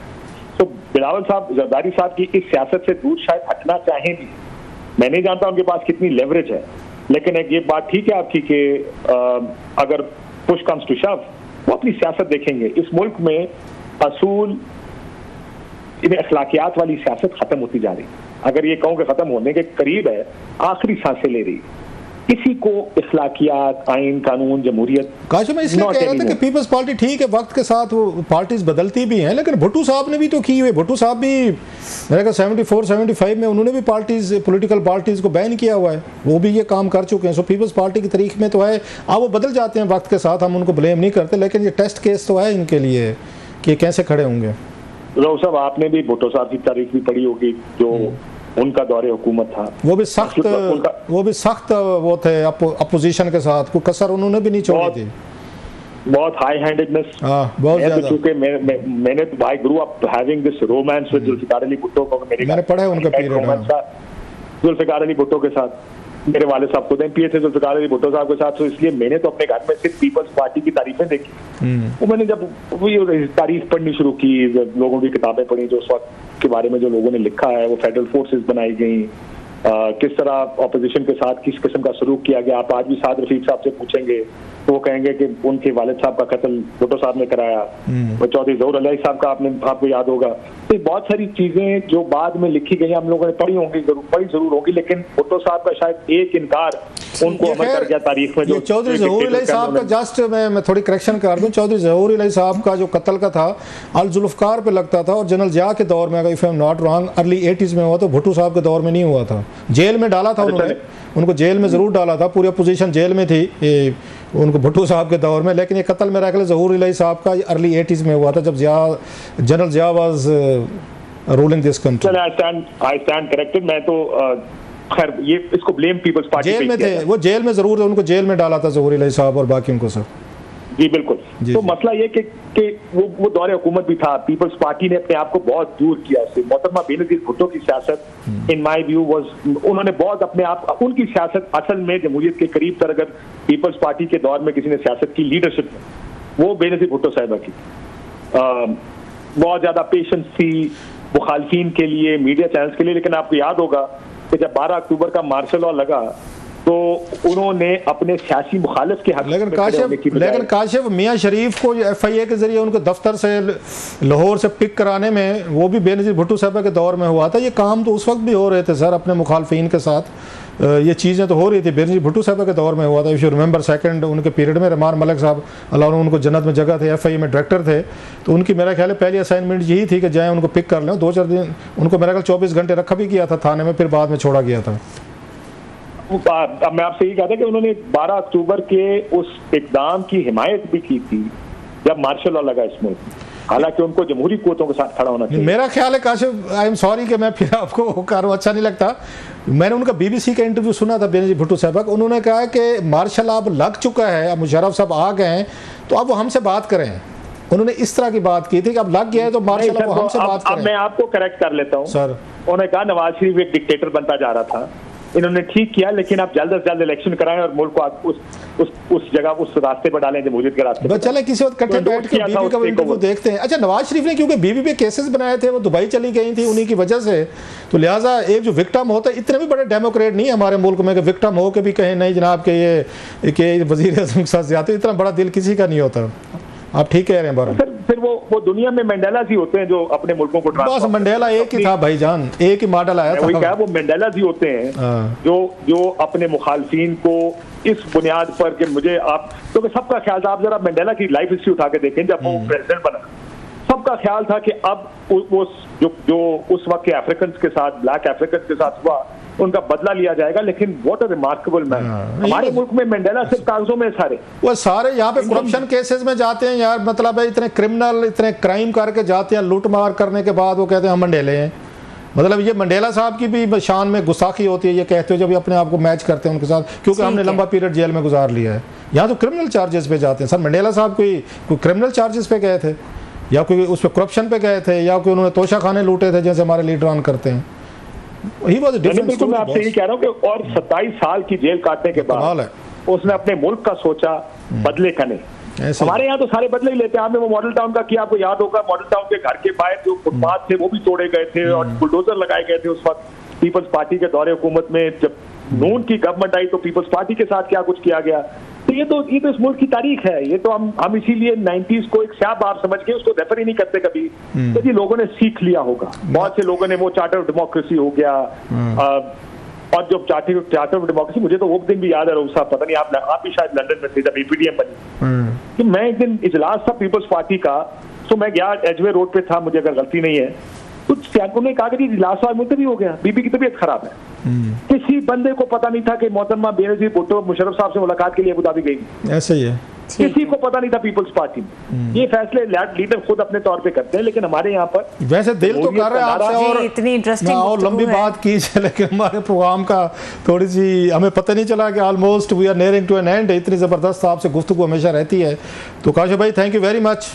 तो बिलावल साहब जरदारी साहब की इस सियासत से दूर शायद हटना चाहें भी, मैं नहीं जानता उनके पास कितनी लेवरेज है, लेकिन एक ये बात ठीक है आपकी कि अगर पुश कम्स टू शव वो अपनी सियासत देखेंगे। इस मुल्क में असूल इन्हें अखलाकियात वाली सियासत खत्म होती जा रही, अगर ये कहूँ कि खत्म होने के करीब है, आखिरी सांसें ले रही। किसी को इखलाकियात, आइन, कानून, जमहूरियत। काशिफ मैं इसलिए कह रहा था कि पीपल्स पार्टी ठीक है, वक्त के साथ वो पार्टीज बदलती भी हैं, लेकिन भुट्टो साहब ने भी तो की हुई। भुट्टो साहब भी मेरे ख्याल 74-75 में उन्होंने भी पार्टीज, पॉलिटिकल पार्टीज को बैन किया हुआ है, वो भी ये काम कर चुके हैं। सो पीपल्स पार्टी की तारीख में तो है, वो बदल जाते हैं वक्त के साथ, हम उनको ब्लेम नहीं करते, लेकिन ये टेस्ट केस तो है इनके लिए कि कैसे खड़े होंगे। राव साहब आपने भी भुट्टो साहब की तारीख भी पढ़ी होगी, जो उनका दौरे हुकूमत था, वो भी सख्त वो थे अपोजिशन के साथ, कोई कसर उन्होंने भी नहीं छोड़ी थी। बहुत हाई हैंडेडनेस, बहुत ज्यादा। क्योंकि मैंने तो भाई grew up having this romance with Zulfikar Ali Bhutto को, मैंने पढ़ा है उनका पीरियड जुल्फिकार अली भुट्टो के साथ। मेरे वाले साहब खुद एमपीए थे जुल्फिकार अली भुट्टो साहब के साथ, तो इसलिए मैंने तो अपने घर में सिर्फ पीपल्स पार्टी की तारीफें देखी। वो मैंने जब वो तारीफ पढ़नी शुरू की, लोगों की किताबें पढ़ी जो उस वक्त के बारे में जो लोगों ने लिखा है, वो फेडरल फोर्सेस बनाई गई, किस तरह ऑपोजिशन के साथ किस किस्म का सलूक किया गया। आप आज भी साद रफीक साहब से पूछेंगे तो वो कहेंगे कि उनके वालिद साहब का कत्ल भुट्टो साहब ने कराया, वो चौधरी ज़हूर अली साहब का आपको याद होगा। तो बहुत सारी चीजें जो बाद में लिखी गई हम लोगों ने पढ़ी होंगी, पढ़ी जरूर होगी, लेकिन भुट्टो साहब का शायद एक इनकार उनको अमल कर गया तारीख में। जो चौधरी ज़हूर अली साहब का जस्ट मैं थोड़ी करेक्शन कर दूं, चौधरी ज़हूर अली साहब का जो कत्ल का था अल जुल्फकार पे लगता था, और जनरल जिया के दौर में, अगर if I am not wrong, early 80s में हुआ, तो भुट्टो साहब के दौर में नहीं हुआ था। जेल में डाला था उन्होंने, उनको जेल में जरूर डाला था, पूरी अपोजिशन जेल में थी उनको भुट्टो साहब के दौर में, लेकिन ये कत्ल मेरा ख्याल ज़हूर अली साहब का अर्ली 80s में हुआ था, जब general Zia was ruling this country. I stand corrected. मैं तो खैर ये इसको ब्लेम पीपल्स पार्टी जेल में थे, वो जेल में जरूर उनको जेल में डाला था ज़हूर अली साहब और बाकी उनको। सर जी बिल्कुल। तो मसला ये कि वो दौरे हुकूमत भी था, पीपल्स पार्टी ने अपने आप को बहुत दूर किया उससे। मोहतरमा बेनज़ीर भुट्टो की सियासत इन माय व्यू वाज, उन्होंने बहुत अपने आप, उनकी सियासत असल में जमहूरियत के करीब तर, अगर पीपल्स पार्टी के दौर में किसी ने सियासत की लीडरशिप, वो बेनज़ीर भुट्टो साहिबा की। बहुत ज्यादा पेशेंस थी मुखालफीन के लिए, मीडिया चैनल्स के लिए। लेकिन आपको याद होगा कि जब 12 अक्टूबर का मार्शल लॉ लगा तो उन्होंने अपने सियासी मुखालिफ के हक लेकिन काशिफ मियां शरीफ को FIA के जरिए उनको दफ्तर से लाहौर से पिक कराने में, वो भी बेनज़ीर भुट्टो साहब के दौर में हुआ था। ये काम तो उस वक्त भी हो रहे थे सर अपने मुखालफीन के साथ, ये चीज़ें तो हो रही थी। बेनज़ीर भुट्टो साहब के दौर में हुआ था। इफ़ यू रिमेंबर सेकंड उनके पीरियड में रहमान मलिक साहब अल्लाह ने उनको जन्नत में जगह थे, FIA में डायरेक्टर थे, तो उनकी मेरा ख्याल है पहली असाइनमेंट यही थी कि जाएँ उनको पिक कर लें। 2-4 दिन उनको मेरा ख्याल 24 घंटे रखा भी किया था थाने में, फिर बाद में छोड़ा गया था। अब मैं आपसे यही कहता कि उन्होंने 12 अक्टूबर के उस इक़दाम की हिमायत भी की थी जब मार्शल लॉ लगा इस मुल्क में, हालांकि उनको जमहूरी कुव्वतों के साथ खड़ा होना चाहिए। मेरा ख्याल है काशिफ, आई एम सॉरी कि मैं फिर आपको करूँ, अच्छा नहीं लगता। मैंने उनका BBC का इंटरव्यू सुना था बेनज़ीर भुट्टो साहब का, उन्होंने कहा कि मार्शल अब लग चुका है, अब मुशर्रफ साहब आ गए हैं तो अब वो हमसे बात करें। उन्होंने इस तरह की बात की थी कि अब लग गया है तो मार्शल अब हमसे बात करें। अब मैं आपको करेक्ट कर लेता हूँ सर। उन्होंने कहा नवाज शरीफ एक डिक्टेटर बनता जा रहा था, इन्होंने ठीक किया, लेकिन आप जल्द से जल्द इलेक्शन कराएं और मुल्क को उस जगह उस रास्ते पर डालें जमहूरियत के रास्ते पर। चले किसी वक्त कट्टे बैठ के बीबी का इंटरव्यू देखते हैं। अच्छा, नवाज शरीफ ने क्योंकि बीबी पे केसेस बनाए थे, वो दुबई चली गई थी उन्हीं की वजह से, तो लिहाजा एक जो विक्टिम होता है, इतने भी बड़े डेमोक्रेट नहीं है हमारे मुल्क में कि विक्टिम हो के भी कहें नहीं जनाब के ये वजीर आज़म के साथ ज्यादा, इतना बड़ा दिल किसी का नहीं होता। आप ठीक कह रहे हैं बार। फिर वो दुनिया में मंडेलास ही होते हैं जो अपने मुल्कों को बस मंडेला एक ही था भाईजान, एक ही मॉडल आया था। वही कहा, वो मंडेलास ही होते हैं जो अपने मुखालफीन को इस बुनियाद पर कि मुझे आप, क्योंकि सबका ख्याल था, आप जरा मंडेला की लाइफ हिस्ट्री उठा के देखें, जब वो प्रेसिडेंट बना सबका ख्याल था कि अब जो उस वक्त के अफ्रीकन के साथ, ब्लैक अफ्रीकन के साथ हुआ, उनका बदला लिया जाएगा। लेकिन व्हाट अ रिमार्केबल मैन, हमारे मुल्क में मंडेला सिर्फ कागजों में वो सारे यहाँ पे करप्शन केसेस में जाते हैं यार, मतलब है इतने क्रिमिनल, इतने क्राइम करके जाते हैं, लूट मार करने के बाद वो कहते हैं हम मंडेले हैं। मतलब ये मंडेला साहब की भी शान में गुस्ताखी होती है, ये कहते हो जब ये अपने आप को मैच करते हैं उनके साथ, क्योंकि हमने लंबा पीरियड जेल में गुजार लिया है। यहाँ तो क्रिमिनल चार्जेस पे जाते हैं सर। मंडेला साहब कोई क्रिमिनल चार्जेस पे गए थे, या कोई उस पर करप्शन पे गए थे, या कोई उन्होंने तोशा खाने लूटे थे जैसे हमारे लीडरान करते हैं। बिल्कुल मैं आपसे यही कह रहा हूँ कि और 27 साल की जेल काटने के बाद उसने अपने मुल्क का सोचा, बदले का नहीं। हमारे यहाँ तो सारे बदले ही लेते हैं। आपने वो मॉडल टाउन का किया, आपको याद होगा, मॉडल टाउन के घर के बाहर जो फुटपाथ थे वो भी तोड़े गए थे और बुलडोजर लगाए गए थे। उस वक्त पीपल्स पार्टी के दौरे हुकूमत में जब नून की गवर्नमेंट आई तो पीपल्स पार्टी के साथ क्या कुछ किया गया। तो ये तो इस मुल्क की तारीख है। ये तो हम इसीलिए 90s को एक स्याह बार समझ के उसको रेफर ही नहीं करते कभी, तो ये लोगों ने सीख लिया होगा। बहुत से लोगों ने वो चार्टर ऑफ डेमोक्रेसी हो गया, और जो चार्टर ऑफ डेमोक्रेसी, मुझे तो वो दिन भी याद है रऊफ साहब, पता नहीं आप भी शायद लंदन में थे जब EPDM बनी, कि मैं एक दिन इजलास था पीपल्स पार्टी का, तो मैं गया, एजवे रोड पे था, मुझे अगर गलती नहीं है, तो उन्होंने कहा कि इजलास वाले मुल्तवी हो गया, बीबी की तबीयत खराब है। किसी बंदे को पता नहीं था कि मोहतरमा बेनज़ीर भुट्टो मुशर्रफ साहब से मुलाकात के लिए अबू धाबी गई। ऐसे ही है, किसी को पता नहीं था पीपल्स पार्टी में। ये फैसले लीडर खुद अपने तौर पे करते हैं, लेकिन हमारे यहाँ पर वैसे दिल तो कर रहे हैं आपसे और इतनी इंटरेस्टिंग और लंबी बात की, लेकिन हमारे प्रोग्राम का थोड़ी सी हमें पता नहीं चला कि almost we are nearing to an end. इतनी जबरदस्त आपसे गुफ्तगू हमेशा रहती है। तो काशिफ भाई, thank you very much.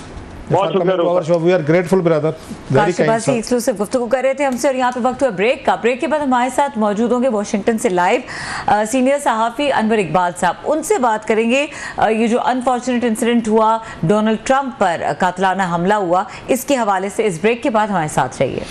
We are grateful brother. Exclusive गुफ्तगू कर रहे थे हमसे, और यहाँ पे वक्त हुआ ब्रेक का। ब्रेक के बाद हमारे साथ मौजूद होंगे वाशिंगटन से लाइव सीनियर सहाफ़ी अनवर इकबाल साहब। उनसे बात करेंगे ये जो अनफॉर्चुनेट इंसिडेंट हुआ, डोनाल्ड ट्रंप पर कातिलाना हमला हुआ, इसके हवाले से। इस ब्रेक के बाद हमारे साथ रहिए।